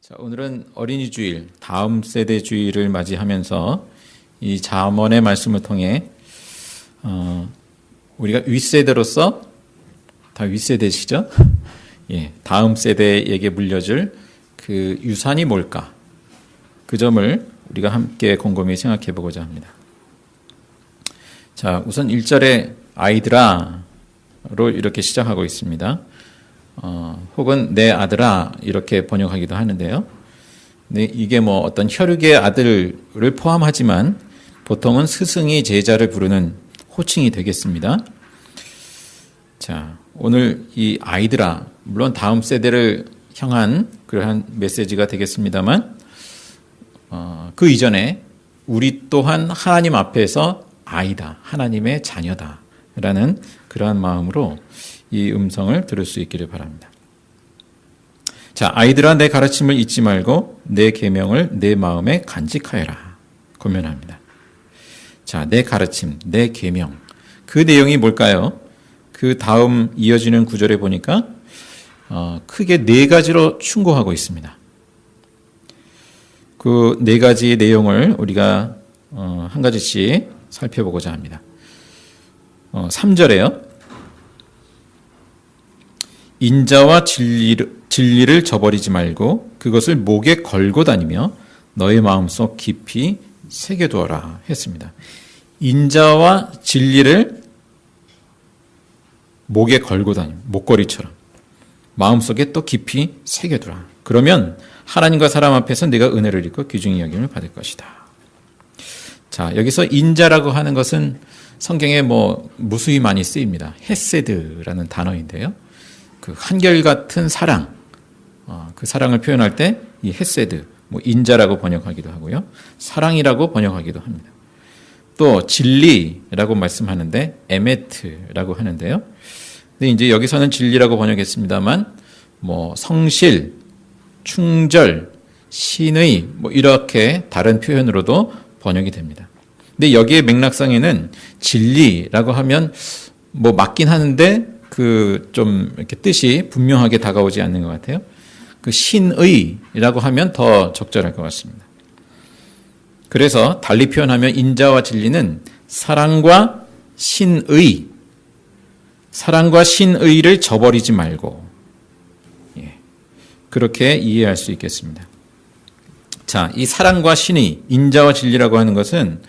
자, 오늘은 어린이 주일, 다음 세대 주일을 맞이하면서 이 잠언의 말씀을 통해 우리가 윗세대로서 다 윗세대시죠? 예, 다음 세대에게 물려줄 그 유산이 뭘까? 그 점을 우리가 함께 곰곰이 생각해 보고자 합니다. 자, 우선 1절에 아이들아로 이렇게 시작하고 있습니다. 혹은 내 아들아 이렇게 번역하기도 하는데요. 근데 이게 뭐 어떤 혈육의 아들을 포함하지만 보통은 스승이 제자를 부르는 호칭이 되겠습니다. 자, 오늘 이 아이들아, 물론 다음 세대를 향한 그러한 메시지가 되겠습니다만 그 이전에 우리 또한 하나님 앞에서 아이다, 하나님의 자녀다 라는 그러한 마음으로 이 음성을 들을 수 있기를 바랍니다. 자, 아이들아 내 가르침을 잊지 말고 내 계명을 내 마음에 간직하여라. 고면합니다. 자, 내 가르침, 내 계명. 그 내용이 뭘까요? 그 다음 이어지는 구절에 보니까 크게 네 가지로 충고하고 있습니다. 그 네 가지의 내용을 우리가 한 가지씩 살펴보고자 합니다. 3절에요. 인자와 진리를 저버리지 말고 그것을 목에 걸고 다니며 너의 마음속 깊이 새겨두어라 했습니다. 인자와 진리를 목에 걸고 다니며 목걸이처럼 마음속에 또 깊이 새겨두라. 그러면 하나님과 사람 앞에서 네가 은혜를 입고 귀중히 여김을 받을 것이다. 자, 여기서 인자라고 하는 것은 성경에 무수히 많이 쓰입니다. 헤세드라는 단어인데요. 그 한결같은 사랑, 그 사랑을 표현할 때 이 헤세드, 인자라고 번역하기도 하고요. 사랑이라고 번역하기도 합니다. 또 진리라고 말씀하는데 에메트라고 하는데요. 근데 이제 여기서는 진리라고 번역했습니다만 성실, 충절, 신의 이렇게 다른 표현으로도 번역이 됩니다. 근데 여기에 맥락상에는 진리라고 하면 맞긴 하는데 그 좀 이렇게 뜻이 분명하게 다가오지 않는 것 같아요. 그 신의라고 하면 더 적절할 것 같습니다. 그래서 달리 표현하면 인자와 진리는 사랑과 신의를 저버리지 말고, 그렇게 이해할 수 있겠습니다. 자, 이 사랑과 신의, 인자와 진리라고 하는 것은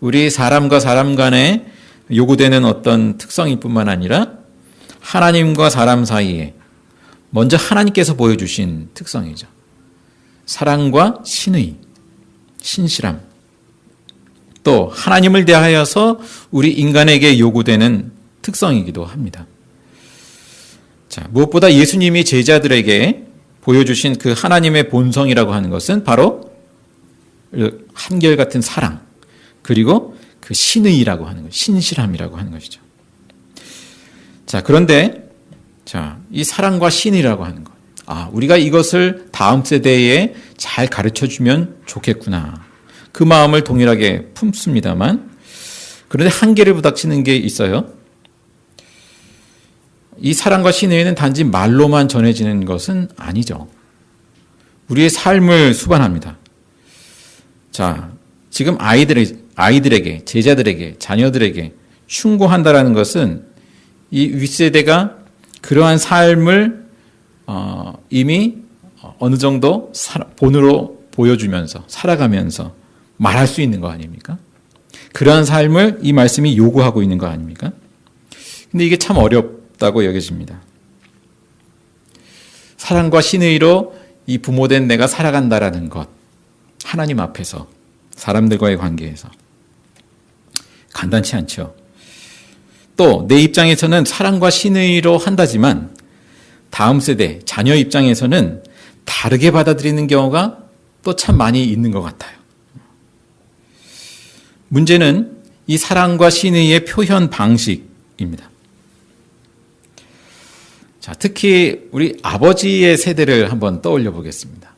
우리 사람과 사람 간에 요구되는 어떤 특성일 뿐만 아니라 하나님과 사람 사이에 먼저 하나님께서 보여주신 특성이죠. 사랑과 신의, 신실함. 또 하나님을 대하여서 우리 인간에게 요구되는 특성이기도 합니다. 자, 무엇보다 예수님이 제자들에게 보여주신 그 하나님의 본성이라고 하는 것은 바로 한결같은 사랑, 그리고 그 신의라고 하는 것, 신실함이라고 하는 것이죠. 자, 그런데 이 사랑과 신이라고 하는 것. 우리가 이것을 다음 세대에 잘 가르쳐 주면 좋겠구나. 그 마음을 동일하게 품습니다만, 그런데 한계를 부닥치는 게 있어요. 이 사랑과 신의는 단지 말로만 전해지는 것은 아니죠. 우리의 삶을 수반합니다. 자, 지금 아이들에게, 제자들에게, 자녀들에게 충고한다라는 것은 이 윗세대가 그러한 삶을 이미 어느 정도 본으로 보여주면서 살아가면서 말할 수 있는 거 아닙니까? 그러한 삶을 이 말씀이 요구하고 있는 거 아닙니까? 근데 이게 참 어렵다고 여겨집니다. 사랑과 신의로 이 부모된 내가 살아간다라는 것, 하나님 앞에서, 사람들과의 관계에서 간단치 않죠. 또 내 입장에서는 사랑과 신의로 한다지만 다음 세대, 자녀 입장에서는 다르게 받아들이는 경우가 또 참 많이 있는 것 같아요. 문제는 이 사랑과 신의의 표현 방식입니다. 자, 특히 우리 아버지의 세대를 한번 떠올려 보겠습니다.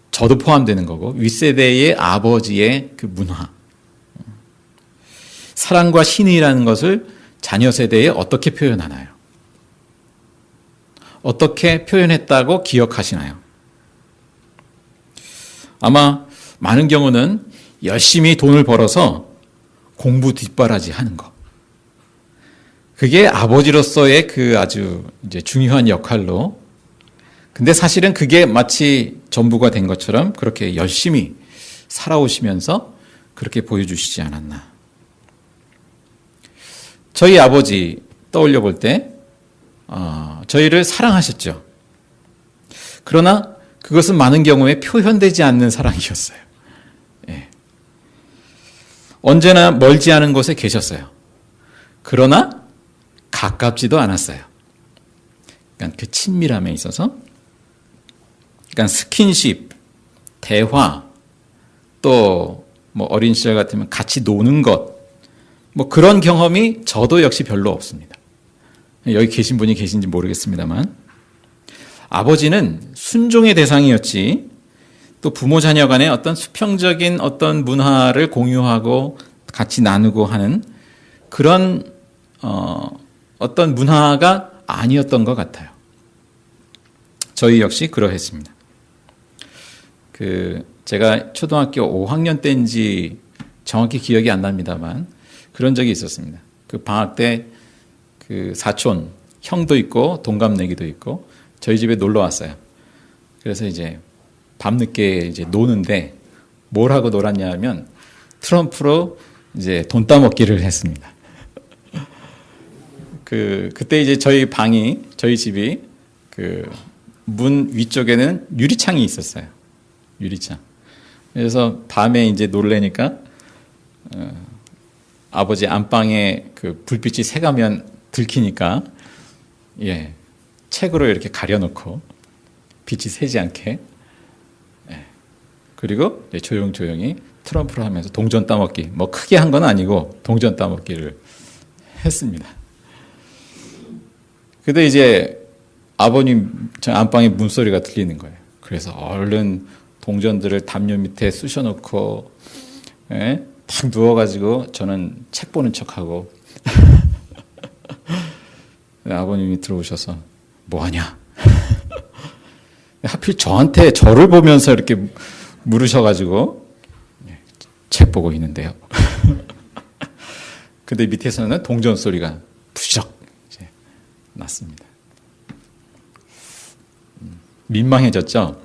저도 포함되는 거고, 윗세대의 아버지의 그 문화. 사랑과 신의라는 것을 자녀 세대에 어떻게 표현하나요? 어떻게 표현했다고 기억하시나요? 아마 많은 경우는 열심히 돈을 벌어서 공부 뒷바라지 하는 거. 그게 아버지로서의 그 아주 이제 중요한 역할로. 근데 사실은 그게 마치 전부가 된 것처럼 그렇게 열심히 살아오시면서 그렇게 보여주시지 않았나. 저희 아버지 떠올려 볼 때, 저희를 사랑하셨죠. 그러나 그것은 많은 경우에 표현되지 않는 사랑이었어요. 예. 언제나 멀지 않은 곳에 계셨어요. 그러나 가깝지도 않았어요. 그러니까 그 친밀함에 있어서, 그러니까 스킨십, 대화, 또 뭐 어린 시절 같으면 같이 노는 것, 뭐 그런 경험이 저도 역시 별로 없습니다. 여기 계신 분이 계신지 모르겠습니다만, 아버지는 순종의 대상이었지, 또 부모 자녀 간의 어떤 수평적인 어떤 문화를 공유하고 같이 나누고 하는 그런 어떤 문화가 아니었던 것 같아요. 저희 역시 그러했습니다. 제가 초등학교 5학년 때인지 정확히 기억이 안 납니다만 그런 적이 있었습니다. 그 방학 때 그 사촌, 형도 있고 동갑내기도 있고 저희 집에 놀러 왔어요. 그래서 이제 밤늦게 이제 노는데 뭘 하고 놀았냐 하면 트럼프로 이제 돈 따먹기를 했습니다. 그때 이제 저희 집이 그 문 위쪽에는 유리창이 있었어요. 유리창. 그래서 밤에 이제 놀래니까 아버지 안방에 그 불빛이 새가면 들키니까 책으로 이렇게 가려놓고 빛이 새지 않게 그리고 조용조용히 트럼프를 하면서 동전 따먹기, 뭐 크게 한 건 아니고 동전 따먹기를 했습니다. 근데 이제 아버님 저 안방에 문소리가 들리는 거예요. 그래서 얼른 동전들을 담요 밑에 쑤셔놓고 탁 누워가지고 저는 책 보는 척하고 아버님이 들어오셔서 뭐하냐? 하필 저를 보면서 이렇게 물으셔가지고 책 보고 있는데요. 근데 밑에서는 동전 소리가 부적 이제 났습니다. 민망해졌죠.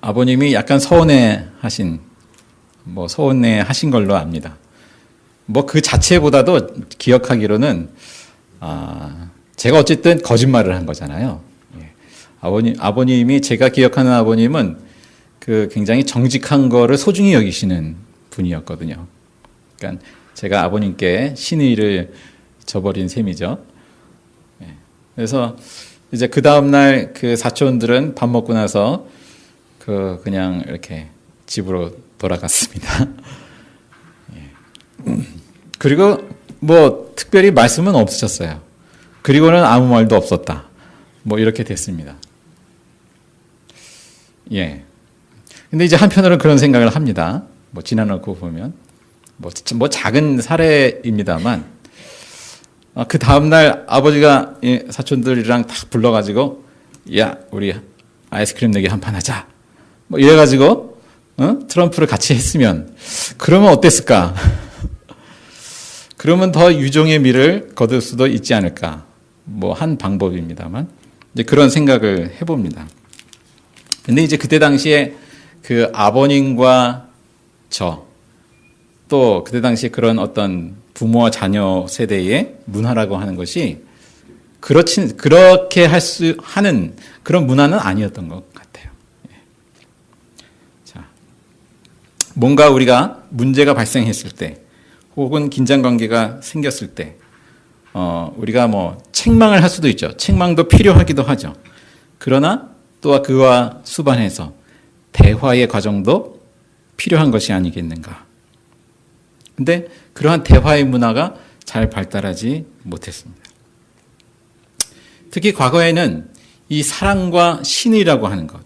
아버님이 약간 서운해하신 걸로 압니다. 뭐 그 자체보다도 기억하기로는 제가 어쨌든 거짓말을 한 거잖아요. 아버님이 제가 기억하는 아버님은 그 굉장히 정직한 거를 소중히 여기시는 분이었거든요. 그러니까 제가 아버님께 신의를 저버린 셈이죠. 그래서 이제 그 다음날 그 사촌들은 밥 먹고 나서 그냥 이렇게 집으로 돌아갔습니다. 그리고 뭐 특별히 말씀은 없으셨어요. 그리고는 아무 말도 없었다. 뭐 이렇게 됐습니다. 근데 이제 한편으로는 그런 생각을 합니다. 뭐 지나놓고 보면 뭐 작은 사례입니다만 그 다음날 아버지가 사촌들이랑 딱 불러가지고 야 우리 아이스크림 내기 한판 하자 뭐 이래가지고 트럼프를 같이 했으면 그러면 어땠을까? 그러면 더 유종의 미를 거둘 수도 있지 않을까? 뭐 한 방법입니다만 이제 그런 생각을 해봅니다. 근데 이제 그때 당시에 그 아버님과 또 그때 당시에 그런 어떤 부모와 자녀 세대의 문화라고 하는 것이 그렇게 하는 그런 문화는 아니었던 것 같아요. 자, 뭔가 우리가 문제가 발생했을 때, 혹은 긴장 관계가 생겼을 때, 우리가 뭐 책망을 할 수도 있죠. 책망도 필요하기도 하죠. 그러나 또한 그와 수반해서 대화의 과정도 필요한 것이 아니겠는가. 근데 그러한 대화의 문화가 잘 발달하지 못했습니다. 특히 과거에는 이 사랑과 신의라고 하는 것,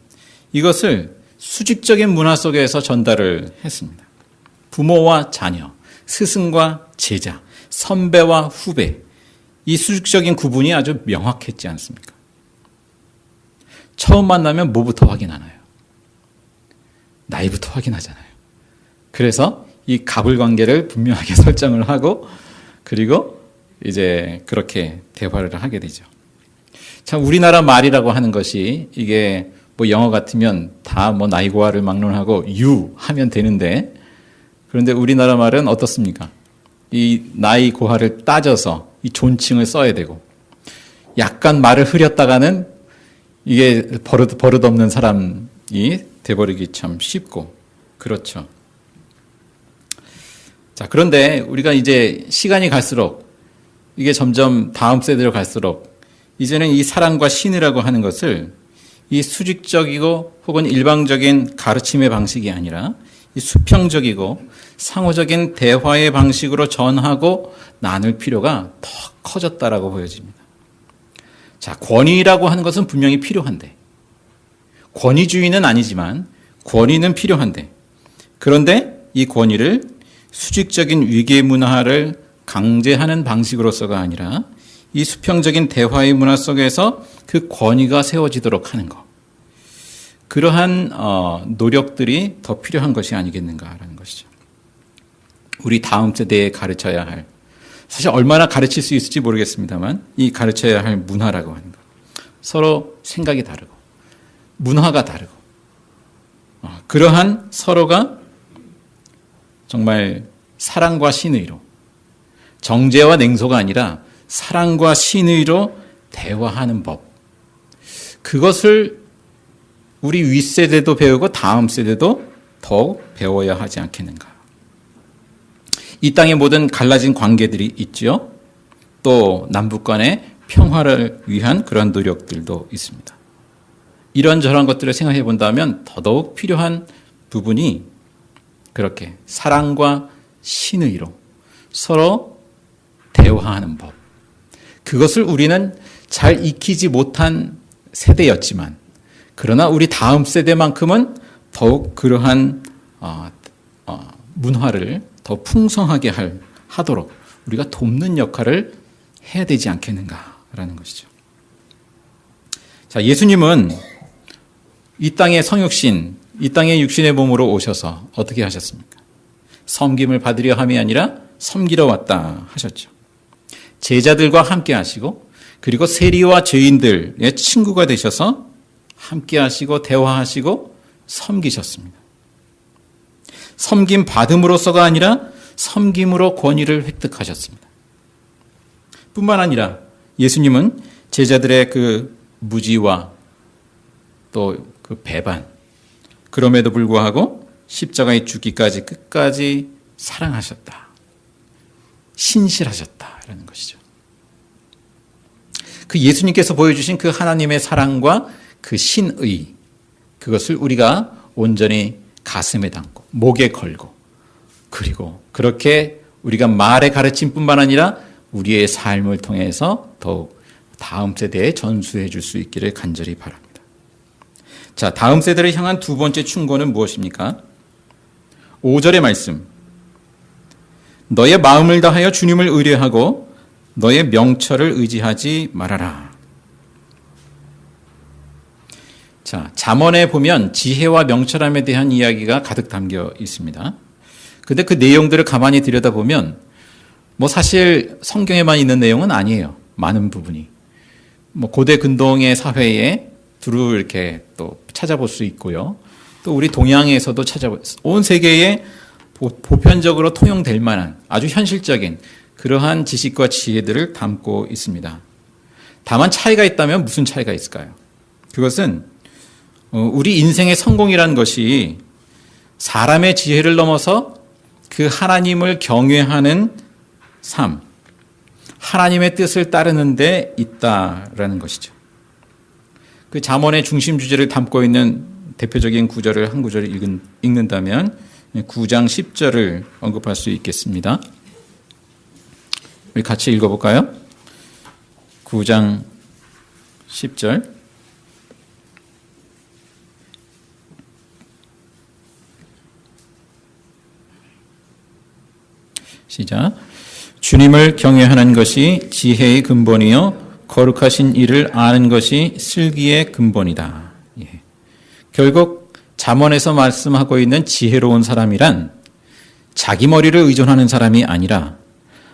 이것을 수직적인 문화 속에서 전달을 했습니다. 부모와 자녀, 스승과 제자, 선배와 후배, 이 수직적인 구분이 아주 명확했지 않습니까? 처음 만나면 뭐부터 확인하나요? 나이부터 확인하잖아요. 그래서 이 갑을 관계를 분명하게 설정을 하고 그리고 이제 그렇게 대화를 하게 되죠. 참 우리나라 말이라고 하는 것이 이게 뭐 영어 같으면 다 뭐 나이 고하를 막론하고 you 하면 되는데 그런데 우리나라 말은 어떻습니까? 이 나이 고하를 따져서 이 존칭을 써야 되고 약간 말을 흐렸다가는 이게 버릇없는 사람이 돼버리기 참 쉽고 그렇죠. 자, 그런데 우리가 이제 시간이 갈수록 이게 점점 다음 세대로 갈수록 이제는 이 사랑과 신이라고 하는 것을 이 수직적이고 혹은 일방적인 가르침의 방식이 아니라 이 수평적이고 상호적인 대화의 방식으로 전하고 나눌 필요가 더 커졌다라고 보여집니다. 자, 권위라고 하는 것은 분명히 필요한데 권위주의는 아니지만 권위는 필요한데 그런데 이 권위를 수직적인 위계 문화를 강제하는 방식으로서가 아니라 이 수평적인 대화의 문화 속에서 그 권위가 세워지도록 하는 것. 그러한 노력들이 더 필요한 것이 아니겠는가라는 것이죠. 우리 다음 세대에 가르쳐야 할 사실 얼마나 가르칠 수 있을지 모르겠습니다만 이 가르쳐야 할 문화라고 하는 것. 서로 생각이 다르고 문화가 다르고 그러한 서로가 정말 사랑과 신의로 정죄와 냉소가 아니라 사랑과 신의로 대화하는 법. 그것을 우리 윗세대도 배우고 다음 세대도 더욱 배워야 하지 않겠는가. 이 땅의 모든 갈라진 관계들이 있죠. 또 남북 간의 평화를 위한 그런 노력들도 있습니다. 이런저런 것들을 생각해 본다면 더더욱 필요한 부분이 그렇게 사랑과 신의로 서로 대화하는 법. 그것을 우리는 잘 익히지 못한 세대였지만 그러나 우리 다음 세대만큼은 더욱 그러한 문화를 더 풍성하게 하도록 우리가 돕는 역할을 해야 되지 않겠는가라는 것이죠. 자, 예수님은 이 땅의 성육신, 이 땅의 육신의 몸으로 오셔서 어떻게 하셨습니까? 섬김을 받으려 함이 아니라 섬기러 왔다 하셨죠. 제자들과 함께 하시고 그리고 세리와 죄인들의 친구가 되셔서 함께 하시고 대화하시고 섬기셨습니다. 섬김 받음으로서가 아니라 섬김으로 권위를 획득하셨습니다. 뿐만 아니라 예수님은 제자들의 그 무지와 또 그 배반 그럼에도 불구하고 십자가에 죽기까지 끝까지 사랑하셨다. 신실하셨다라는 것이죠. 그 예수님께서 보여주신 그 하나님의 사랑과 그 신의 그것을 우리가 온전히 가슴에 담고 목에 걸고 그리고 그렇게 우리가 말의 가르침뿐만 아니라 우리의 삶을 통해서 더욱 다음 세대에 전수해 줄 수 있기를 간절히 바랍니다. 자, 다음 세대를 향한 두 번째 충고는 무엇입니까? 5절의 말씀. 너의 마음을 다하여 주님을 의뢰하고 너의 명철을 의지하지 말아라. 자, 잠언에 보면 지혜와 명철함에 대한 이야기가 가득 담겨 있습니다. 근데 그 내용들을 가만히 들여다보면 뭐 사실 성경에만 있는 내용은 아니에요. 많은 부분이. 뭐 고대 근동의 사회에 두루 이렇게 또 찾아볼 수 있고요. 또 우리 동양에서도 온 세계에 보편적으로 통용될 만한 아주 현실적인 그러한 지식과 지혜들을 담고 있습니다. 다만 차이가 있다면 무슨 차이가 있을까요? 그것은 우리 인생의 성공이라는 것이 사람의 지혜를 넘어서 그 하나님을 경외하는 삶, 하나님의 뜻을 따르는 데 있다라는 것이죠. 그 잠언의 중심 주제를 담고 있는 대표적인 구절을 한 구절을 읽는다면 9장 10절을 언급할 수 있겠습니다. 우리 같이 읽어볼까요? 9장 10절. 시작. 주님을 경외하는 것이 지혜의 근본이요 거룩하신 이를 아는 것이 슬기의 근본이다. 예. 결국 잠언에서 말씀하고 있는 지혜로운 사람이란 자기 머리를 의존하는 사람이 아니라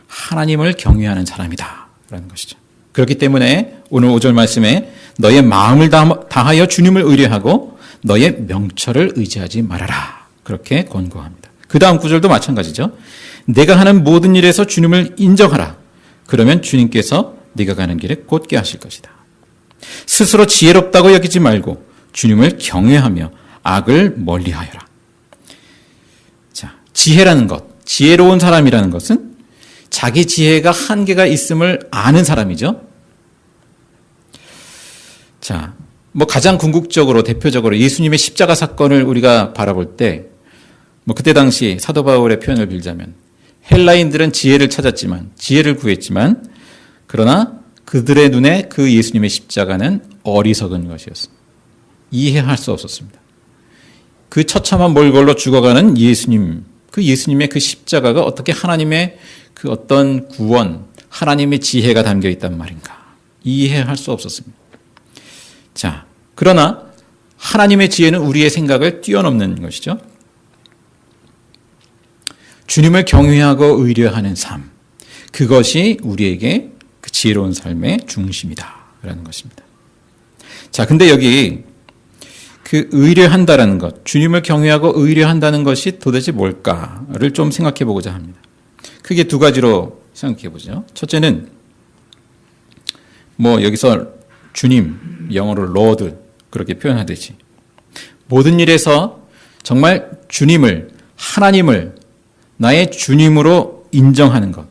하나님을 경외하는 사람이다 라는 것이죠. 그렇기 때문에 오늘 5절 말씀에 너의 마음을 다하여 주님을 의뢰하고 너의 명철을 의지하지 말아라 그렇게 권고합니다. 그 다음 구절도 마찬가지죠. 내가 하는 모든 일에서 주님을 인정하라. 그러면 주님께서 네가 가는 길에 곧게 하실 것이다. 스스로 지혜롭다고 여기지 말고 주님을 경외하며 악을 멀리하여라. 자, 지혜라는 것, 지혜로운 사람이라는 것은 자기 지혜가 한계가 있음을 아는 사람이죠. 자, 뭐 가장 궁극적으로 대표적으로 예수님의 십자가 사건을 우리가 바라볼 때, 뭐 그때 당시 사도 바울의 표현을 빌자면 헬라인들은 지혜를 찾았지만, 지혜를 구했지만, 그러나 그들의 눈에 그 예수님의 십자가는 어리석은 것이었습니다. 이해할 수 없었습니다. 그 처참한 몰골로 죽어가는 예수님, 그 예수님의 그 십자가가 어떻게 하나님의 그 어떤 구원, 하나님의 지혜가 담겨 있단 말인가. 이해할 수 없었습니다. 자, 그러나 하나님의 지혜는 우리의 생각을 뛰어넘는 것이죠. 주님을 경외하고 의뢰하는 삶, 그것이 우리에게 그 지혜로운 삶의 중심이다라는 것입니다. 자, 근데 여기 그 의뢰한다라는 것, 주님을 경외하고 의뢰한다는 것이 도대체 뭘까를 좀 생각해 보고자 합니다. 크게 두 가지로 생각해 보죠. 첫째는 뭐 여기서 주님, 영어로 Lord 그렇게 표현하듯이 모든 일에서 정말 주님을, 하나님을 나의 주님으로 인정하는 것,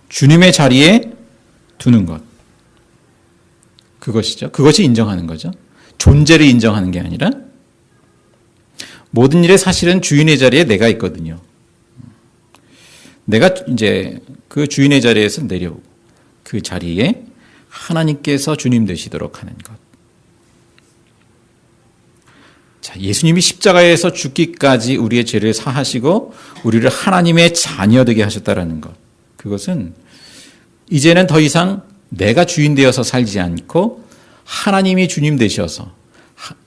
주님의 자리에 두는 것, 그것이죠. 그것이 인정하는 거죠. 존재를 인정하는 게 아니라 모든 일에 사실은 주인의 자리에 내가 있거든요. 내가 이제 그 주인의 자리에서 내려오고 그 자리에 하나님께서 주님 되시도록 하는 것. 자, 예수님이 십자가에서 죽기까지 우리의 죄를 사하시고 우리를 하나님의 자녀 되게 하셨다라는 것. 그것은 이제는 더 이상 내가 주인 되어서 살지 않고 하나님이 주님 되셔서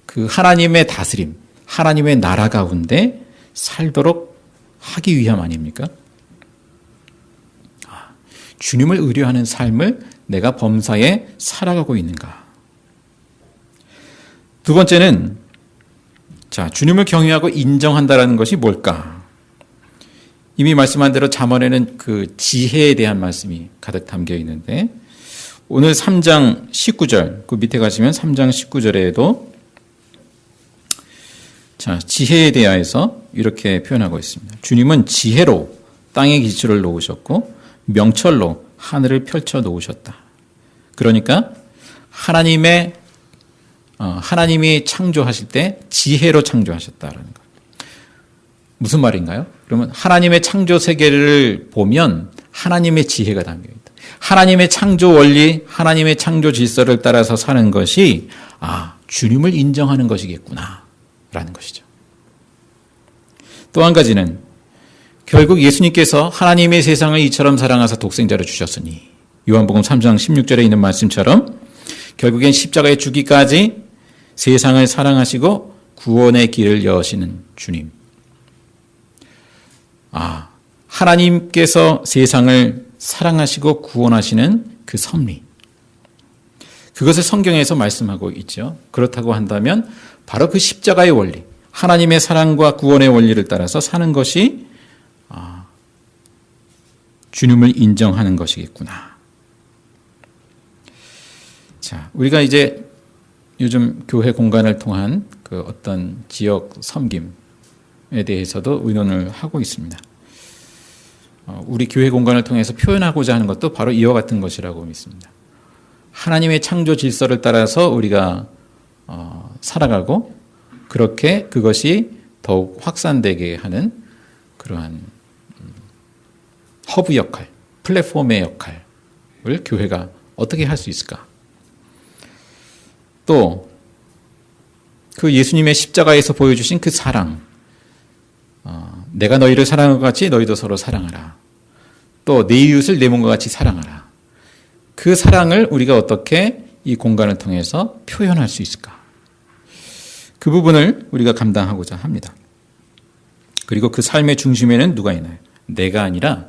그 하나님의 다스림, 하나님의 나라 가운데 살도록 하기 위함 아닙니까? 주님을 의뢰하는 삶을 내가 범사에 살아가고 있는가? 두 번째는 자, 주님을 경외하고 인정한다라는 것이 뭘까? 이미 말씀한 대로 잠언에는 그 지혜에 대한 말씀이 가득 담겨 있는데 오늘 3장 19절, 그 밑에 가시면 3장 19절에도 자, 지혜에 대하여서 이렇게 표현하고 있습니다. 주님은 지혜로 땅의 기초를 놓으셨고 명철로 하늘을 펼쳐 놓으셨다. 그러니까 하나님이 창조하실 때 지혜로 창조하셨다라는 것. 무슨 말인가요? 그러면 하나님의 창조 세계를 보면 하나님의 지혜가 담겨 있다. 하나님의 창조 원리, 하나님의 창조 질서를 따라서 사는 것이 주님을 인정하는 것이겠구나 라는 것이죠. 또 한 가지는 결국 예수님께서 하나님의 세상을 이처럼 사랑하사 독생자를 주셨으니 요한복음 3장 16절에 있는 말씀처럼 결국엔 십자가에 죽기까지 세상을 사랑하시고 구원의 길을 여시는 주님. 하나님께서 세상을 사랑하시고 구원하시는 그 섭리. 그것을 성경에서 말씀하고 있죠. 그렇다고 한다면 바로 그 십자가의 원리, 하나님의 사랑과 구원의 원리를 따라서 사는 것이 주님을 인정하는 것이겠구나. 자, 우리가 이제 요즘 교회 공간을 통한 그 어떤 지역 섬김에 대해서도 의논을 하고 있습니다. 우리 교회 공간을 통해서 표현하고자 하는 것도 바로 이와 같은 것이라고 믿습니다. 하나님의 창조 질서를 따라서 우리가 살아가고 그렇게 그것이 더욱 확산되게 하는 그러한 허브 역할, 플랫폼의 역할을 교회가 어떻게 할 수 있을까? 또 그 예수님의 십자가에서 보여주신 그 사랑, 내가 너희를 사랑한 것 같이 너희도 서로 사랑하라. 또 내 이웃을 내 몸과 같이 사랑하라. 그 사랑을 우리가 어떻게 이 공간을 통해서 표현할 수 있을까? 그 부분을 우리가 감당하고자 합니다. 그리고 그 삶의 중심에는 누가 있나요? 내가 아니라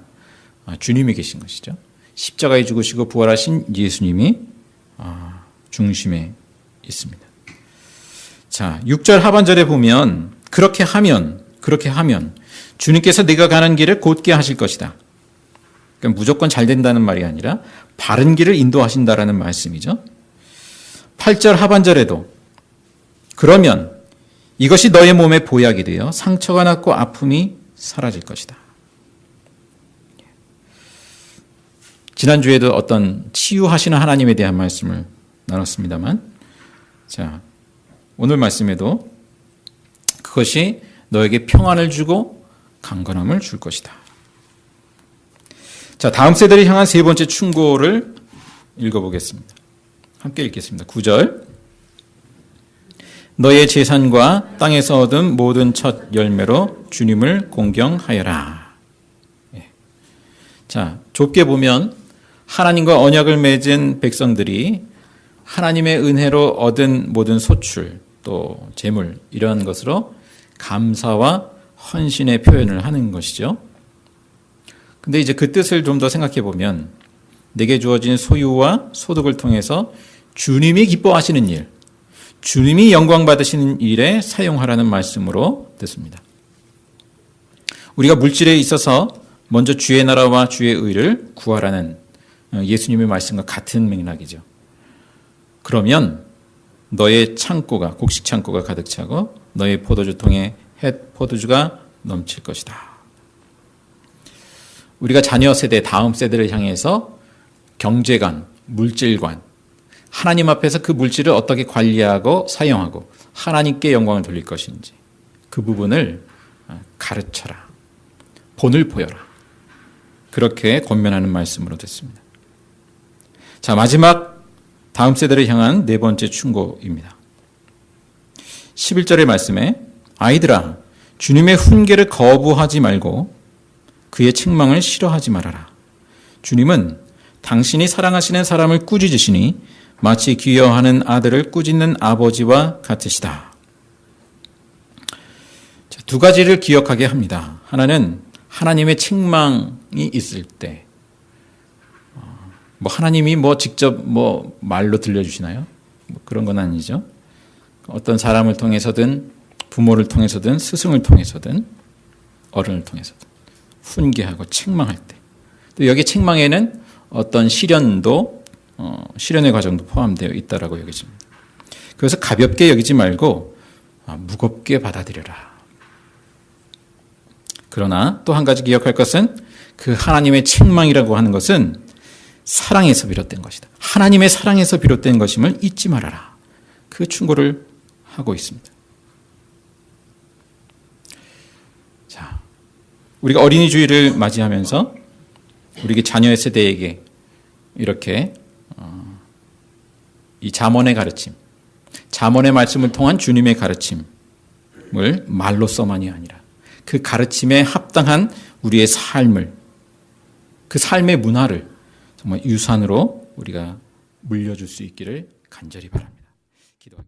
주님이 계신 것이죠. 십자가에 죽으시고 부활하신 예수님이 중심에 있습니다. 자, 6절 하반절에 보면 그렇게 하면 주님께서 네가 가는 길을 곧게 하실 것이다. 그러니까 무조건 잘 된다는 말이 아니라 바른 길을 인도하신다라는 말씀이죠. 8절 하반절에도 그러면 이것이 너의 몸에 보약이 되어 상처가 낫고 아픔이 사라질 것이다. 지난주에도 어떤 치유하시는 하나님에 대한 말씀을 나눴습니다만, 자, 오늘 말씀에도 그것이 너에게 평안을 주고 강건함을 줄 것이다. 자, 다음 세대를 향한 세 번째 충고를 읽어보겠습니다. 함께 읽겠습니다. 9절. 너의 재산과 땅에서 얻은 모든 첫 열매로 주님을 공경하여라. 자, 좁게 보면 하나님과 언약을 맺은 백성들이 하나님의 은혜로 얻은 모든 소출, 또 재물, 이러한 것으로 감사와 헌신의 표현을 하는 것이죠. 근데 이제 그 뜻을 좀 더 생각해 보면 내게 주어진 소유와 소득을 통해서 주님이 기뻐하시는 일, 주님이 영광 받으시는 일에 사용하라는 말씀으로 듣습니다. 우리가 물질에 있어서 먼저 주의 나라와 주의 의를 구하라는 예수님의 말씀과 같은 맥락이죠. 그러면 너의 창고가, 곡식 창고가 가득 차고 너의 포도주통에 햇 포도주가 넘칠 것이다. 우리가 자녀 세대, 다음 세대를 향해서 경제관, 물질관, 하나님 앞에서 그 물질을 어떻게 관리하고 사용하고 하나님께 영광을 돌릴 것인지 그 부분을 가르쳐라. 본을 보여라. 그렇게 권면하는 말씀으로 됐습니다. 자, 마지막 다음 세대를 향한 네 번째 충고입니다. 11절의 말씀에 아이들아, 주님의 훈계를 거부하지 말고 그의 책망을 싫어하지 말아라. 주님은 당신이 사랑하시는 사람을 꾸짖으시니 마치 귀여워하는 아들을 꾸짖는 아버지와 같으시다. 자, 두 가지를 기억하게 합니다. 하나는 하나님의 책망이 있을 때, 하나님이 직접 말로 들려주시나요? 그런 건 아니죠. 어떤 사람을 통해서든 부모를 통해서든 스승을 통해서든 어른을 통해서든 훈계하고 책망할 때, 또 여기 책망에는 어떤 시련의 과정도 포함되어 있다라고 여겨집니다. 그래서 가볍게 여기지 말고 무겁게 받아들여라. 그러나 또 한 가지 기억할 것은 그 하나님의 책망이라고 하는 것은 사랑에서 비롯된 것이다. 하나님의 사랑에서 비롯된 것임을 잊지 말아라. 그 충고를 하고 있습니다. 자, 우리가 어린이 주일을 맞이하면서 우리 자녀의 세대에게 이렇게 이 잠언의 가르침, 잠언의 말씀을 통한 주님의 가르침을 말로서만이 아니라 그 가르침에 합당한 우리의 삶을, 그 삶의 문화를 정말 유산으로 우리가 물려줄 수 있기를 간절히 바랍니다. 기도합니다.